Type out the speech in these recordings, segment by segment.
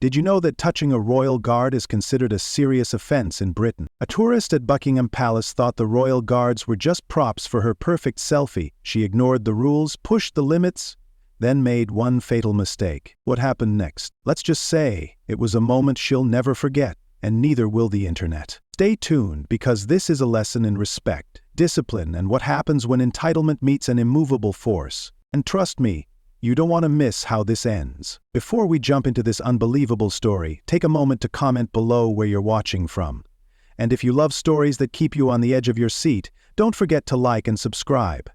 Did you know that touching a royal guard is considered a serious offense in Britain? A tourist at Buckingham Palace thought the royal guards were just props for her perfect selfie. She ignored the rules, pushed the limits, then made one fatal mistake. What happened next? Let's just say it was a moment she'll never forget, and neither will the internet. Stay tuned, because this is a lesson in respect, discipline, and what happens when entitlement meets an immovable force. And trust me, you don't want to miss how this ends. Before we jump into this unbelievable story, take a moment to comment below where you're watching from. And if you love stories that keep you on the edge of your seat, don't forget to like and subscribe,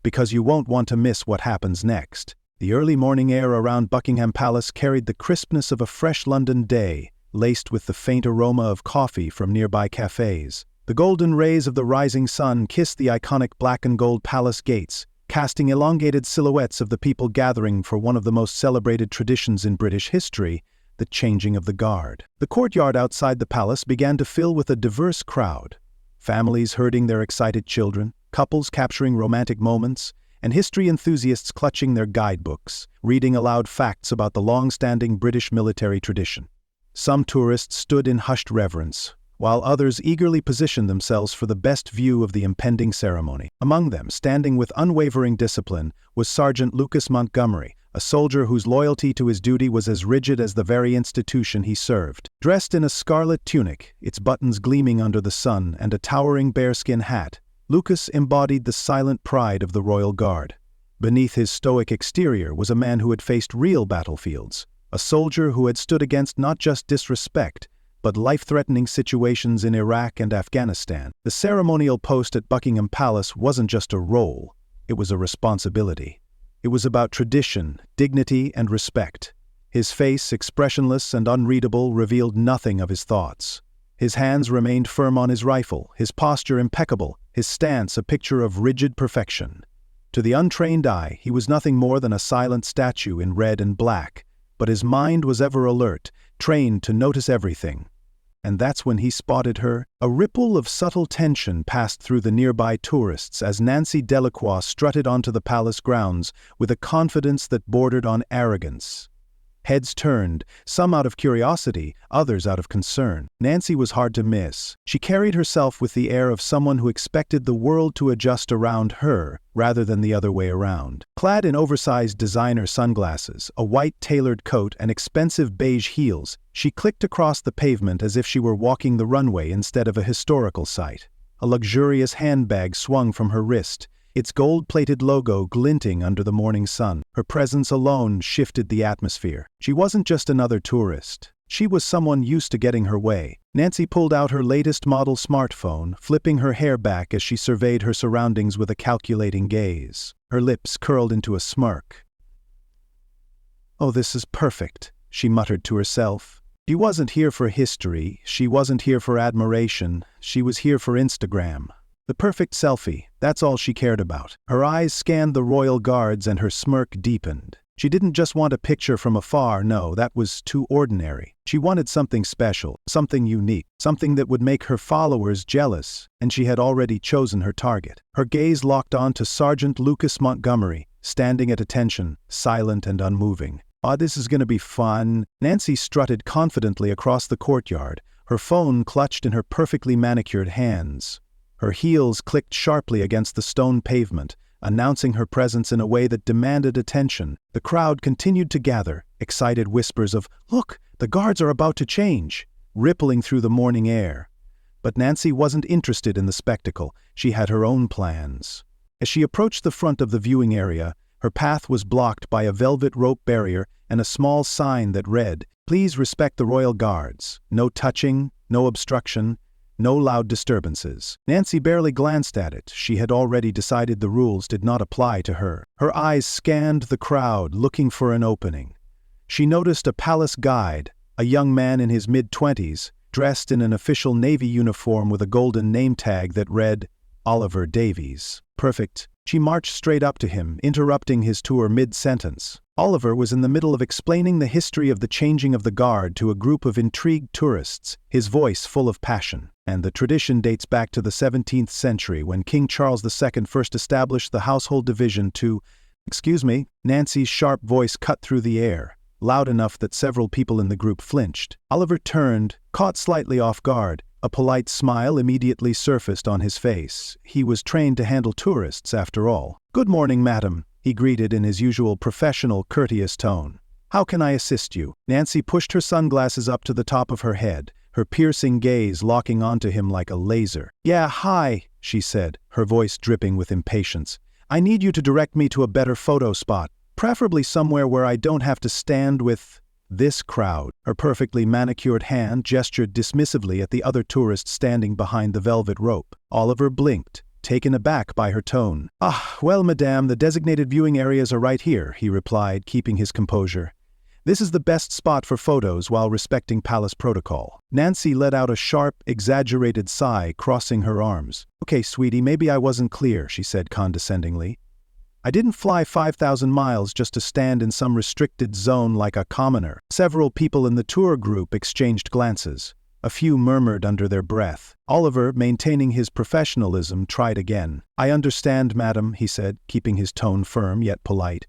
because you won't want to miss what happens next. The early morning air around Buckingham Palace carried the crispness of a fresh London day, laced with the faint aroma of coffee from nearby cafes. The golden rays of the rising sun kissed the iconic black and gold palace gates, casting elongated silhouettes of the people gathering for one of the most celebrated traditions in British history, the changing of the guard. The courtyard outside the palace began to fill with a diverse crowd, families herding their excited children, couples capturing romantic moments, and history enthusiasts clutching their guidebooks, reading aloud facts about the long-standing British military tradition. Some tourists stood in hushed reverence, while others eagerly positioned themselves for the best view of the impending ceremony. Among them, standing with unwavering discipline, was Sergeant Lucas Montgomery, a soldier whose loyalty to his duty was as rigid as the very institution he served. Dressed in a scarlet tunic, its buttons gleaming under the sun, and a towering bearskin hat, Lucas embodied the silent pride of the Royal Guard. Beneath his stoic exterior was a man who had faced real battlefields, a soldier who had stood against not just disrespect, but life-threatening situations in Iraq and Afghanistan. The ceremonial post at Buckingham Palace wasn't just a role, it was a responsibility. It was about tradition, dignity, and respect. His face, expressionless and unreadable, revealed nothing of his thoughts. His hands remained firm on his rifle, his posture impeccable, his stance a picture of rigid perfection. To the untrained eye, he was nothing more than a silent statue in red and black, but his mind was ever alert, trained to notice everything. And that's when he spotted her. A ripple of subtle tension passed through the nearby tourists as Nancy Delacroix strutted onto the palace grounds with a confidence that bordered on arrogance. Heads turned, some out of curiosity, others out of concern. Nancy was hard to miss. She carried herself with the air of someone who expected the world to adjust around her, rather than the other way around. Clad in oversized designer sunglasses, a white tailored coat, and expensive beige heels, she clicked across the pavement as if she were walking the runway instead of a historical site. A luxurious handbag swung from her wrist, its gold-plated logo glinting under the morning sun. Her presence alone shifted the atmosphere. She wasn't just another tourist. She was someone used to getting her way. Nancy pulled out her latest model smartphone, flipping her hair back as she surveyed her surroundings with a calculating gaze. Her lips curled into a smirk. "Oh, this is perfect," she muttered to herself. She wasn't here for history, she wasn't here for admiration, she was here for Instagram. The perfect selfie, that's all she cared about. Her eyes scanned the royal guards and her smirk deepened. She didn't just want a picture from afar, no, that was too ordinary. She wanted something special, something unique, something that would make her followers jealous, and she had already chosen her target. Her gaze locked on to Sergeant Lucas Montgomery, standing at attention, silent and unmoving. "Oh, this is gonna be fun." Nancy strutted confidently across the courtyard, her phone clutched in her perfectly manicured hands. Her heels clicked sharply against the stone pavement, announcing her presence in a way that demanded attention. The crowd continued to gather, excited whispers of, "Look, the guards are about to change," rippling through the morning air. But Nancy wasn't interested in the spectacle, she had her own plans. As she approached the front of the viewing area, her path was blocked by a velvet rope barrier and a small sign that read, "Please respect the royal guards. No touching, no obstruction, no loud disturbances." Nancy barely glanced at it. She had already decided the rules did not apply to her. Her eyes scanned the crowd, looking for an opening. She noticed a palace guide, a young man in his mid-20s, dressed in an official Navy uniform with a golden name tag that read, "Oliver Davies." Perfect. She marched straight up to him, interrupting his tour mid-sentence. Oliver was in the middle of explaining the history of the changing of the guard to a group of intrigued tourists, his voice full of passion. And the tradition dates back to the 17th century when King Charles II first established the household division to... Excuse me, Nancy's sharp voice cut through the air. loud enough that several people in the group flinched. Oliver turned, caught slightly off guard. A polite smile immediately surfaced on his face. He was trained to handle tourists, after all. "Good morning, madam," he greeted in his usual professional, courteous tone. "How can I assist you?" Nancy pushed her sunglasses up to the top of her head, her piercing gaze locking onto him like a laser. "Yeah, hi," she said, her voice dripping with impatience. "I need you to direct me to a better photo spot, preferably somewhere where I don't have to stand with this crowd." Her perfectly manicured hand gestured dismissively at the other tourists standing behind the velvet rope. Oliver blinked, taken aback by her tone. "Ah, well, madame, the designated viewing areas are right here," he replied, keeping his composure. "This is the best spot for photos while respecting palace protocol." Nancy let out a sharp, exaggerated sigh, crossing her arms. "Okay, sweetie, maybe I wasn't clear," she said condescendingly. "I didn't fly 5,000 miles just to stand in some restricted zone like a commoner." Several people in the tour group exchanged glances. A few murmured under their breath. Oliver, maintaining his professionalism, tried again. "I understand, madam," he said, keeping his tone firm yet polite.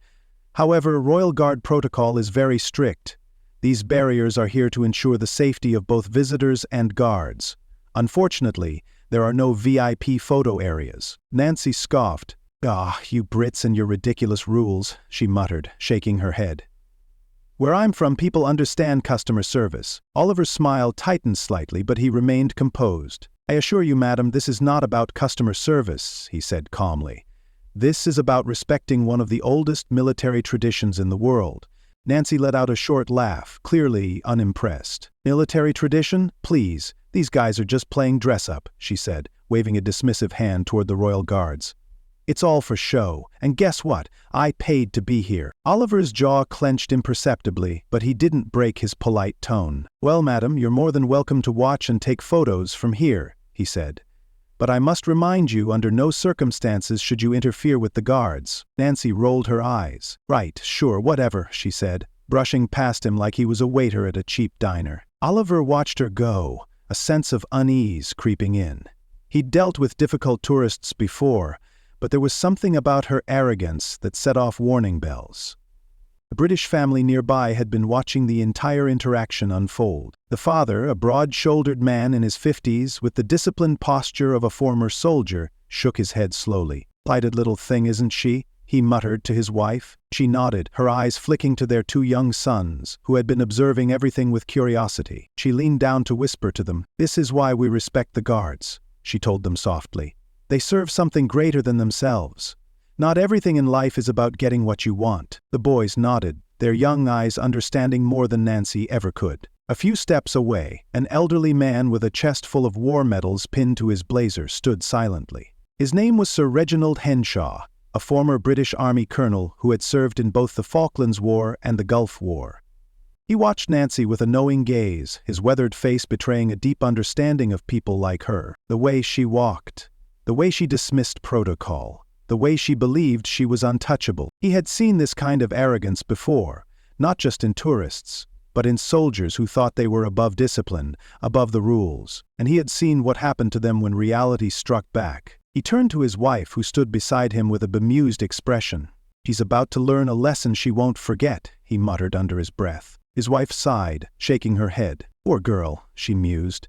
"However, Royal Guard protocol is very strict. These barriers are here to ensure the safety of both visitors and guards. Unfortunately, there are no VIP photo areas." Nancy scoffed. "Ah, you Brits and your ridiculous rules," she muttered, shaking her head. "Where I'm from, people understand customer service." Oliver's smile tightened slightly, but he remained composed. "I assure you, madam, this is not about customer service," he said calmly. "This is about respecting one of the oldest military traditions in the world." Nancy let out a short laugh, clearly unimpressed. "Military tradition? Please, these guys are just playing dress-up," she said, waving a dismissive hand toward the royal guards. "It's all for show, and guess what? I paid to be here." Oliver's jaw clenched imperceptibly, but he didn't break his polite tone. "Well, madam, you're more than welcome to watch and take photos from here," he said. "But I must remind you, under no circumstances should you interfere with the guards." Nancy rolled her eyes. "Right, sure, whatever," she said, brushing past him like he was a waiter at a cheap diner. Oliver watched her go, a sense of unease creeping in. He'd dealt with difficult tourists before, but there was something about her arrogance that set off warning bells. The British family nearby had been watching the entire interaction unfold. The father, a broad-shouldered man in his 50s, with the disciplined posture of a former soldier, shook his head slowly. "Plighted little thing, isn't she?" he muttered to his wife. She nodded, her eyes flicking to their two young sons, who had been observing everything with curiosity. She leaned down to whisper to them. "This is why we respect the guards," she told them softly. "They serve something greater than themselves. Not everything in life is about getting what you want." The boys nodded, their young eyes understanding more than Nancy ever could. A few steps away, an elderly man with a chest full of war medals pinned to his blazer stood silently. His name was Sir Reginald Henshaw, a former British Army colonel who had served in both the Falklands War and the Gulf War. He watched Nancy with a knowing gaze, his weathered face betraying a deep understanding of people like her. The way she walked, the way she dismissed protocol, the way she believed she was untouchable. He had seen this kind of arrogance before, not just in tourists, but in soldiers who thought they were above discipline, above the rules, and he had seen what happened to them when reality struck back. He turned to his wife, who stood beside him with a bemused expression. "She's about to learn a lesson she won't forget," he muttered under his breath. His wife sighed, shaking her head. "Poor girl," she mused.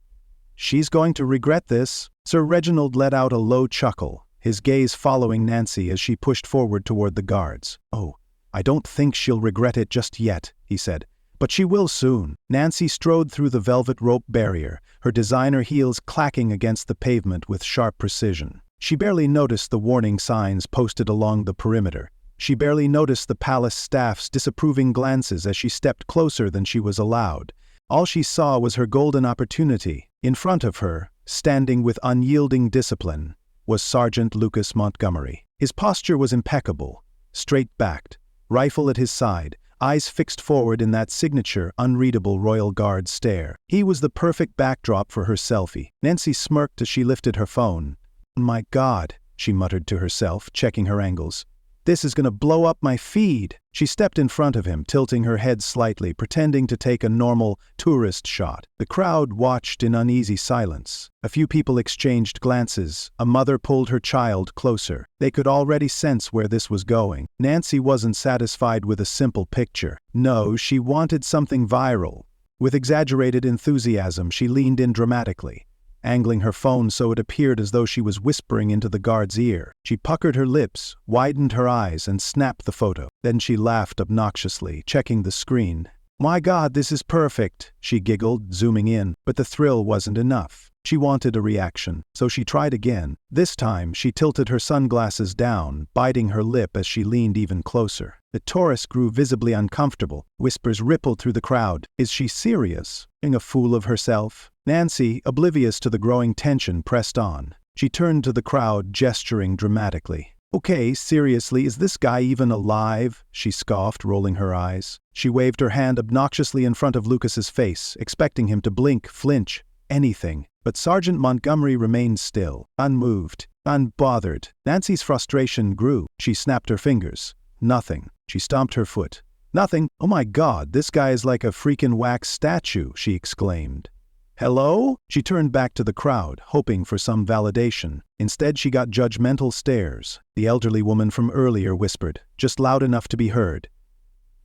"She's going to regret this." Sir Reginald let out a low chuckle, his gaze following Nancy as she pushed forward toward the guards. "Oh, I don't think she'll regret it just yet," he said. "But she will soon." Nancy strode through the velvet rope barrier, her designer heels clacking against the pavement with sharp precision. She barely noticed the warning signs posted along the perimeter. She barely noticed the palace staff's disapproving glances as she stepped closer than she was allowed. All she saw was her golden opportunity. In front of her, standing with unyielding discipline, was Sergeant Lucas Montgomery. His posture was impeccable, straight-backed, rifle at his side, eyes fixed forward in that signature, unreadable Royal Guard stare. He was the perfect backdrop for her selfie. Nancy smirked as she lifted her phone. "My God," she muttered to herself, checking her angles. This is gonna blow up my feed. She stepped in front of him, tilting her head slightly, pretending to take a normal tourist shot. The crowd watched in uneasy silence. A few people exchanged glances. A mother pulled her child closer. They could already sense where this was going. Nancy wasn't satisfied with a simple picture. No, she wanted something viral. With exaggerated enthusiasm, she leaned in dramatically, angling her phone so it appeared as though she was whispering into the guard's ear. She puckered her lips, widened her eyes, and snapped the photo. Then she laughed obnoxiously, checking the screen. "My God, this is perfect," she giggled, zooming in. But the thrill wasn't enough. She wanted a reaction, so she tried again. This time, she tilted her sunglasses down, biting her lip as she leaned even closer. The tourist grew visibly uncomfortable. Whispers rippled through the crowd. Is she serious? Being a fool of herself? Nancy, oblivious to the growing tension, pressed on. She turned to the crowd, gesturing dramatically. "Okay, seriously, is this guy even alive?" she scoffed, rolling her eyes. She waved her hand obnoxiously in front of Lucas's face, expecting him to blink, flinch, anything. But Sergeant Montgomery remained still, unmoved, unbothered. Nancy's frustration grew. She snapped her fingers. Nothing. She stomped her foot. "Nothing? Oh my God, this guy is like a freaking wax statue," she exclaimed. "Hello?" She turned back to the crowd, hoping for some validation. Instead, she got judgmental stares. The elderly woman from earlier whispered, just loud enough to be heard.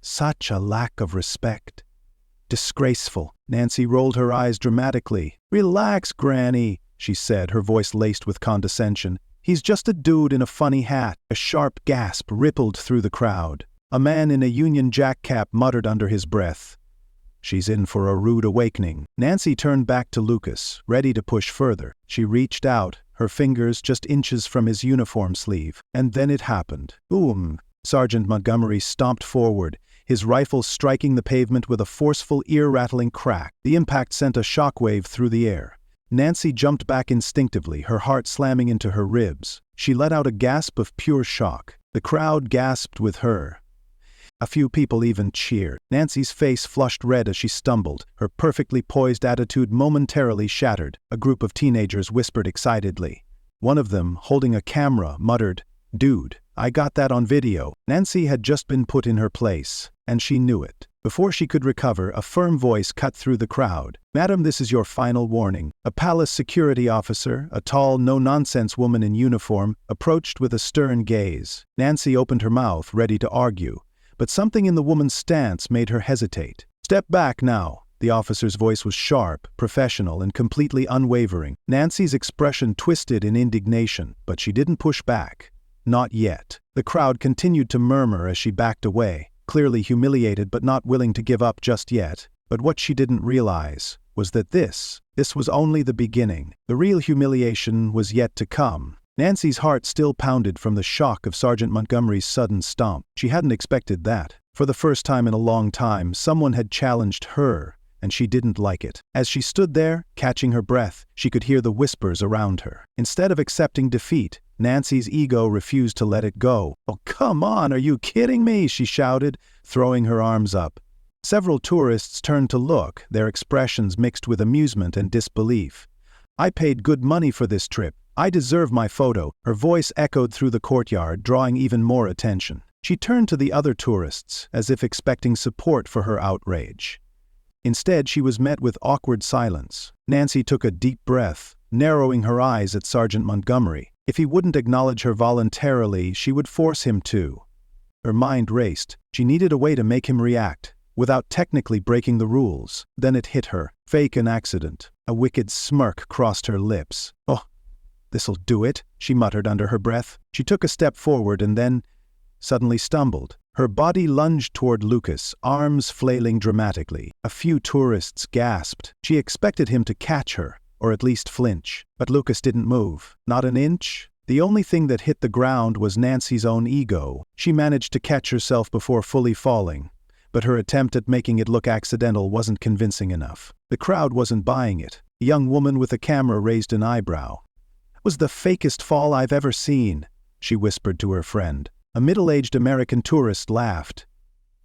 "Such a lack of respect. Disgraceful." Nancy rolled her eyes dramatically. "Relax, Granny," she said, her voice laced with condescension. "He's just a dude in a funny hat." A sharp gasp rippled through the crowd. A man in a Union Jack cap muttered under his breath, "She's in for a rude awakening." Nancy turned back to Lucas, ready to push further. She reached out, her fingers just inches from his uniform sleeve. And then it happened. Boom! Sergeant Montgomery stomped forward, his rifle striking the pavement with a forceful, ear-rattling crack. The impact sent a shockwave through the air. Nancy jumped back instinctively, her heart slamming into her ribs. She let out a gasp of pure shock. The crowd gasped with her. A few people even cheered. Nancy's face flushed red as she stumbled, her perfectly poised attitude momentarily shattered. A group of teenagers whispered excitedly. One of them, holding a camera, muttered, "Dude, I got that on video." Nancy had just been put in her place, and she knew it. Before she could recover, a firm voice cut through the crowd. "Madam, this is your final warning." A palace security officer, a tall, no-nonsense woman in uniform, approached with a stern gaze. Nancy opened her mouth, ready to argue, but something in the woman's stance made her hesitate. "Step back now." The officer's voice was sharp, professional, and completely unwavering. Nancy's expression twisted in indignation, but she didn't push back. Not yet. The crowd continued to murmur as she backed away, clearly humiliated but not willing to give up just yet. But what she didn't realize was that this was only the beginning. The real humiliation was yet to come. Nancy's heart still pounded from the shock of Sergeant Montgomery's sudden stomp. She hadn't expected that. For the first time in a long time, someone had challenged her, and she didn't like it. As she stood there, catching her breath, she could hear the whispers around her. Instead of accepting defeat, Nancy's ego refused to let it go. "Oh, come on, are you kidding me?" she shouted, throwing her arms up. Several tourists turned to look, their expressions mixed with amusement and disbelief. "I paid good money for this trip. I deserve my photo." Her voice echoed through the courtyard, drawing even more attention. She turned to the other tourists, as if expecting support for her outrage. Instead, she was met with awkward silence. Nancy took a deep breath, narrowing her eyes at Sergeant Montgomery. If he wouldn't acknowledge her voluntarily, she would force him to. Her mind raced. She needed a way to make him react, without technically breaking the rules. Then it hit her. Fake an accident. A wicked smirk crossed her lips. "Oh, this'll do it," she muttered under her breath. She took a step forward and then suddenly stumbled. Her body lunged toward Lucas, arms flailing dramatically. A few tourists gasped. She expected him to catch her, or at least flinch. But Lucas didn't move. Not an inch. The only thing that hit the ground was Nancy's own ego. She managed to catch herself before fully falling, but her attempt at making it look accidental wasn't convincing enough. The crowd wasn't buying it. A young woman with a camera raised an eyebrow. "It was the fakest fall I've ever seen," she whispered to her friend. A middle-aged American tourist laughed.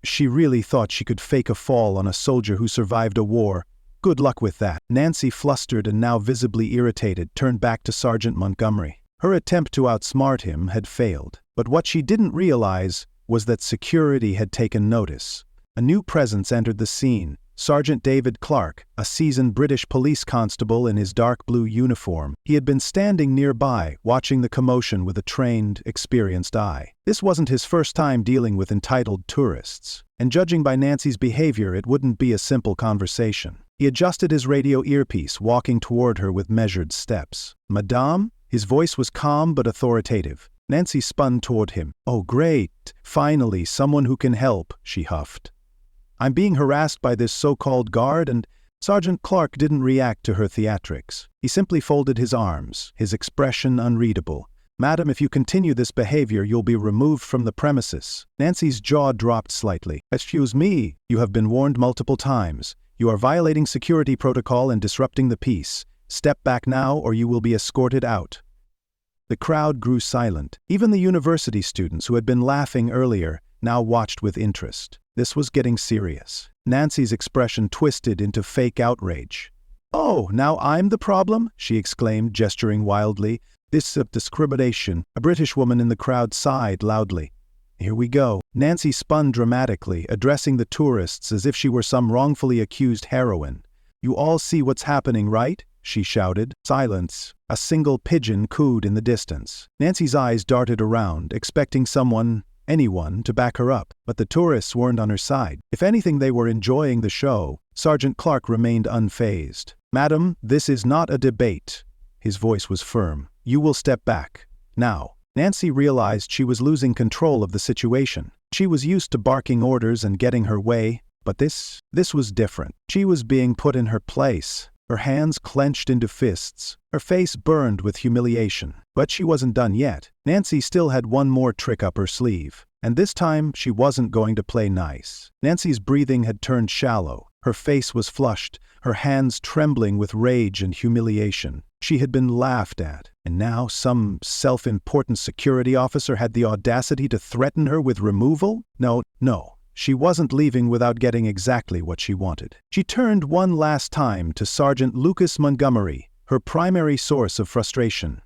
She really thought she could fake a fall on a soldier who survived a war. Good luck with that. Nancy, flustered and now visibly irritated, turned back to Sergeant Montgomery. Her attempt to outsmart him had failed. But what she didn't realize was that security had taken notice. A new presence entered the scene. Sergeant David Clark, a seasoned British police constable in his dark blue uniform. He had been standing nearby, watching the commotion with a trained, experienced eye. This wasn't his first time dealing with entitled tourists, and judging by Nancy's behavior, it wouldn't be a simple conversation. He adjusted his radio earpiece, walking toward her with measured steps. "Madame?" His voice was calm but authoritative. Nancy spun toward him. "Oh, great. Finally, someone who can help," she huffed. "I'm being harassed by this so-called guard," and Sergeant Clark didn't react to her theatrics. He simply folded his arms, his expression unreadable. "Madam, if you continue this behavior, you'll be removed from the premises." Nancy's jaw dropped slightly. "Excuse me, you have been warned multiple times. You are violating security protocol and disrupting the peace. Step back now or you will be escorted out." The crowd grew silent. Even the university students who had been laughing earlier now watched with interest. This was getting serious. Nancy's expression twisted into fake outrage. "Oh, now I'm the problem?" she exclaimed, gesturing wildly. "This discrimination." A British woman in the crowd sighed loudly. "Here we go." Nancy spun dramatically, addressing the tourists as if she were some wrongfully accused heroine. "You all see what's happening, right?" she shouted. Silence. A single pigeon cooed in the distance. Nancy's eyes darted around, expecting anyone to back her up, but the tourists weren't on her side. If anything, they were enjoying the show. Sergeant Clark remained unfazed. "Madam, this is not a debate." His voice was firm. "You will step back. Now." Nancy realized she was losing control of the situation. She was used to barking orders and getting her way, but this was different. She was being put in her place. Her hands clenched into fists. Her face burned with humiliation. But she wasn't done yet. Nancy still had one more trick up her sleeve. And this time, she wasn't going to play nice. Nancy's breathing had turned shallow. Her face was flushed, her hands trembling with rage and humiliation. She had been laughed at, and now some self-important security officer had the audacity to threaten her with removal? No. She wasn't leaving without getting exactly what she wanted. She turned one last time to Sergeant Lucas Montgomery, her primary source of frustration.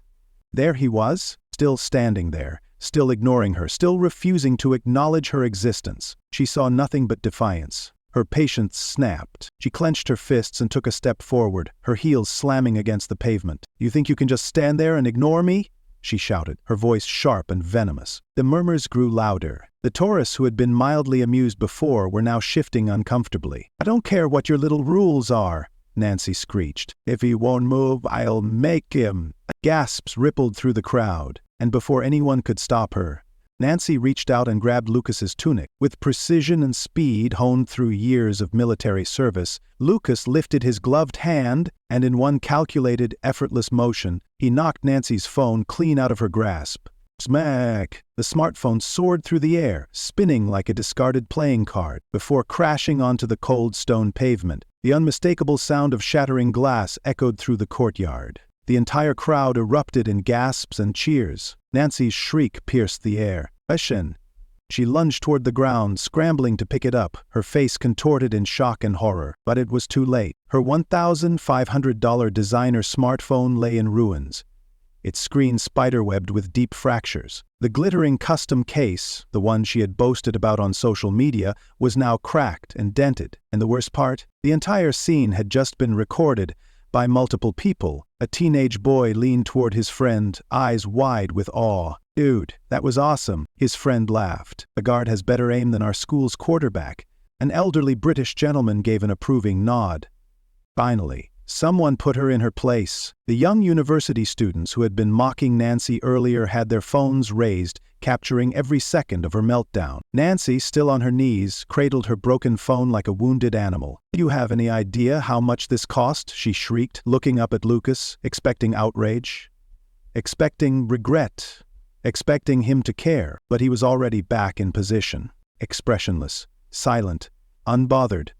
There he was, still standing there, still ignoring her, still refusing to acknowledge her existence. She saw nothing but defiance. Her patience snapped. She clenched her fists and took a step forward, her heels slamming against the pavement. "You think you can just stand there and ignore me?" she shouted, her voice sharp and venomous. The murmurs grew louder. The tourists who had been mildly amused before were now shifting uncomfortably. "I don't care what your little rules are," Nancy screeched. "If he won't move, I'll make him." Gasps rippled through the crowd, and before anyone could stop her, Nancy reached out and grabbed Lucas's tunic. With precision and speed honed through years of military service, Lucas lifted his gloved hand, and in one calculated, effortless motion, he knocked Nancy's phone clean out of her grasp. Smack! The smartphone soared through the air, spinning like a discarded playing card, before crashing onto the cold stone pavement. The unmistakable sound of shattering glass echoed through the courtyard. The entire crowd erupted in gasps and cheers. Nancy's shriek pierced the air. "Ashen!" She lunged toward the ground, scrambling to pick it up, her face contorted in shock and horror. But it was too late. Her $1,500 designer smartphone lay in ruins, its screen spiderwebbed with deep fractures. The glittering custom case, the one she had boasted about on social media, was now cracked and dented. And the worst part? The entire scene had just been recorded by multiple people. A teenage boy leaned toward his friend, eyes wide with awe. "Dude, that was awesome," his friend laughed. "The guard has better aim than our school's quarterback." An elderly British gentleman gave an approving nod. Finally, someone put her in her place. The young university students who had been mocking Nancy earlier had their phones raised, capturing every second of her meltdown. Nancy, still on her knees, cradled her broken phone like a wounded animal. "Do you have any idea how much this cost?" she shrieked, looking up at Lucas, expecting outrage, expecting regret, expecting him to care. But he was already back in position, expressionless, silent, unbothered.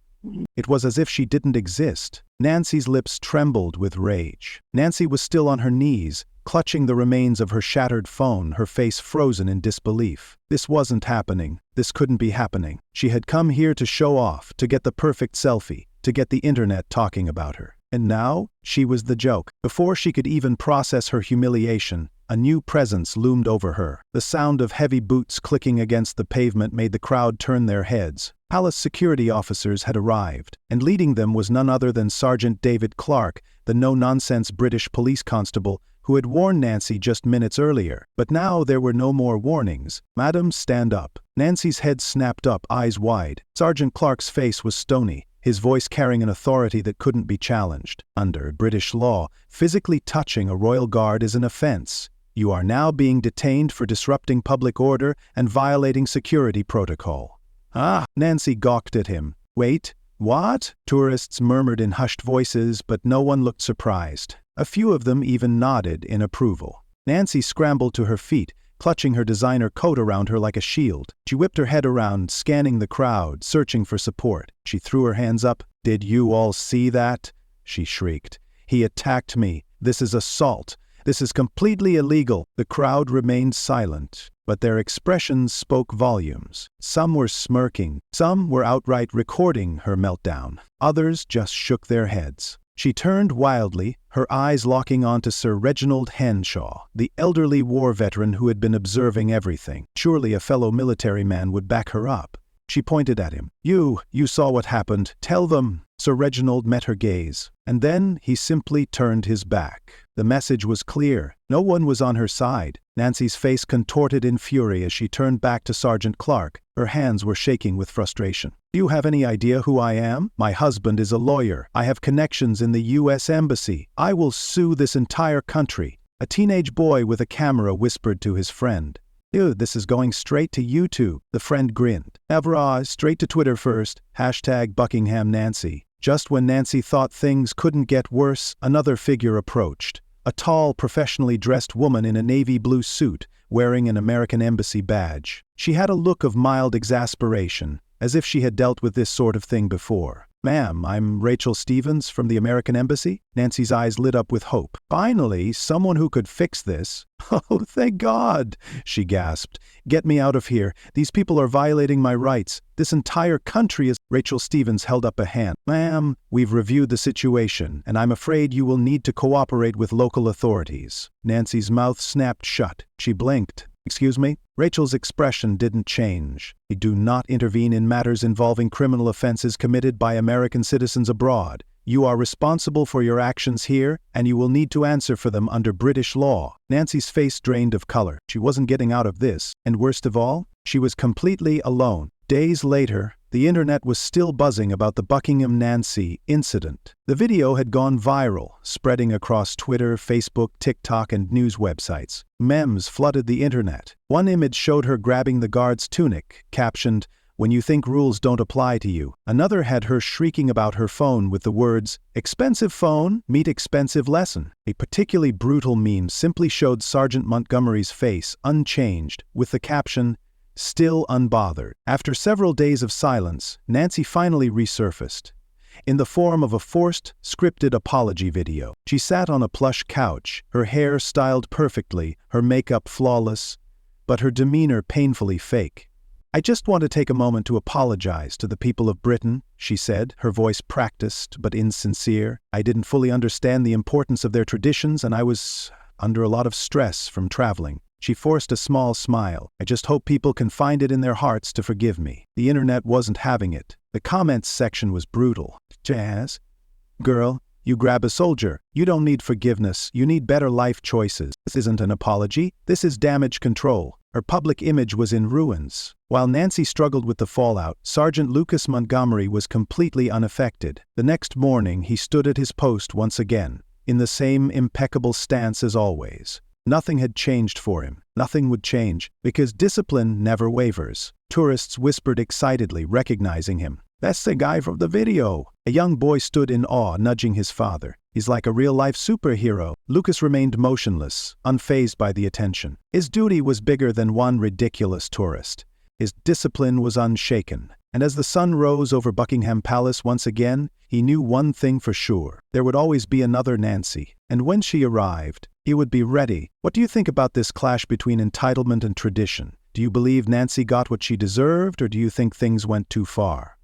It was as if she didn't exist. Nancy's lips trembled with rage. Nancy was still on her knees, clutching the remains of her shattered phone, her face frozen in disbelief. This wasn't happening. This couldn't be happening. She had come here to show off, to get the perfect selfie, to get the internet talking about her. And now, she was the joke. Before she could even process her humiliation, a new presence loomed over her. The sound of heavy boots clicking against the pavement made the crowd turn their heads. Palace security officers had arrived, and leading them was none other than Sergeant David Clark, the no-nonsense British police constable who had warned Nancy just minutes earlier. But now there were no more warnings. "Madam, stand up." Nancy's head snapped up, eyes wide. Sergeant Clark's face was stony, his voice carrying an authority that couldn't be challenged. "Under British law, physically touching a royal guard is an offense. You are now being detained for disrupting public order and violating security protocol." "Ah!" Nancy gawked at him. "Wait, what?" Tourists murmured in hushed voices, but no one looked surprised. A few of them even nodded in approval. Nancy scrambled to her feet, clutching her designer coat around her like a shield. She whipped her head around, scanning the crowd, searching for support. She threw her hands up. "Did you all see that?" she shrieked. "He attacked me. This is assault. This is completely illegal." The crowd remained silent, but their expressions spoke volumes. Some were smirking, some were outright recording her meltdown. Others just shook their heads. She turned wildly, her eyes locking onto Sir Reginald Henshaw, the elderly war veteran who had been observing everything. Surely a fellow military man would back her up. She pointed at him. You saw what happened. Tell them." Sir Reginald met her gaze, and then he simply turned his back. The message was clear. No one was on her side. Nancy's face contorted in fury as she turned back to Sergeant Clark. Her hands were shaking with frustration. "Do you have any idea who I am? My husband is a lawyer. I have connections in the U.S. Embassy. I will sue this entire country." A teenage boy with a camera whispered to his friend. "Ew, this is going straight to YouTube." The friend grinned. Straight to Twitter first. #BuckinghamNancy. Just when Nancy thought things couldn't get worse, another figure approached. A tall, professionally dressed woman in a navy blue suit, wearing an American Embassy badge. She had a look of mild exasperation, as if she had dealt with this sort of thing before. "Ma'am, I'm Rachel Stevens from the American Embassy." Nancy's eyes lit up with hope. "Finally, someone who could fix this." "Oh, thank God," she gasped. "Get me out of here. These people are violating my rights. This entire country is—" Rachel Stevens held up a hand. "Ma'am, we've reviewed the situation, and I'm afraid you will need to cooperate with local authorities." Nancy's mouth snapped shut. She blinked. "Excuse me?" Rachel's expression didn't change. "I do not intervene in matters involving criminal offenses committed by American citizens abroad. You are responsible for your actions here, and you will need to answer for them under British law." Nancy's face drained of color. She wasn't getting out of this, and worst of all, she was completely alone. Days later, the internet was still buzzing about the Buckingham Nancy incident. The video had gone viral, spreading across Twitter, Facebook, TikTok, and news websites. Memes flooded the internet. One image showed her grabbing the guard's tunic, captioned, "When you think rules don't apply to you." Another had her shrieking about her phone with the words, "Expensive phone, meet expensive lesson." A particularly brutal meme simply showed Sergeant Montgomery's face, unchanged, with the caption, "Still unbothered." After several days of silence, Nancy finally resurfaced, in the form of a forced, scripted apology video. She sat on a plush couch, her hair styled perfectly, her makeup flawless, but her demeanor painfully fake. "I just want to take a moment to apologize to the people of Britain," she said, her voice practiced but insincere. "I didn't fully understand the importance of their traditions, and I was under a lot of stress from traveling." She forced a small smile. "I just hope people can find it in their hearts to forgive me." The internet wasn't having it. The comments section was brutal. "Jazz? Girl, you grab a soldier. You don't need forgiveness. You need better life choices. This isn't an apology. This is damage control." Her public image was in ruins. While Nancy struggled with the fallout, Sergeant Lucas Montgomery was completely unaffected. The next morning, he stood at his post once again, in the same impeccable stance as always. Nothing had changed for him. Nothing would change, because discipline never wavers. Tourists whispered excitedly, recognizing him. "That's the guy from the video." A young boy stood in awe, nudging his father. "He's like a real-life superhero." Lucas remained motionless, unfazed by the attention. His duty was bigger than one ridiculous tourist. His discipline was unshaken. And as the sun rose over Buckingham Palace once again, he knew one thing for sure. There would always be another Nancy. And when she arrived, he would be ready. What do you think about this clash between entitlement and tradition? Do you believe Nancy got what she deserved, or do you think things went too far?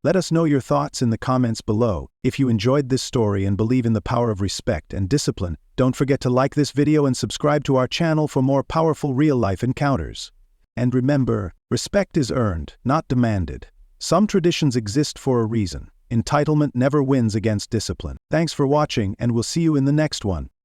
Let us know your thoughts in the comments below. If you enjoyed this story and believe in the power of respect and discipline, Don't forget to like this video and subscribe to our channel for more powerful real-life encounters. And remember, respect is earned, not demanded. Some traditions exist for a reason. Entitlement never wins against discipline. Thanks for watching, and we'll see you in the next one.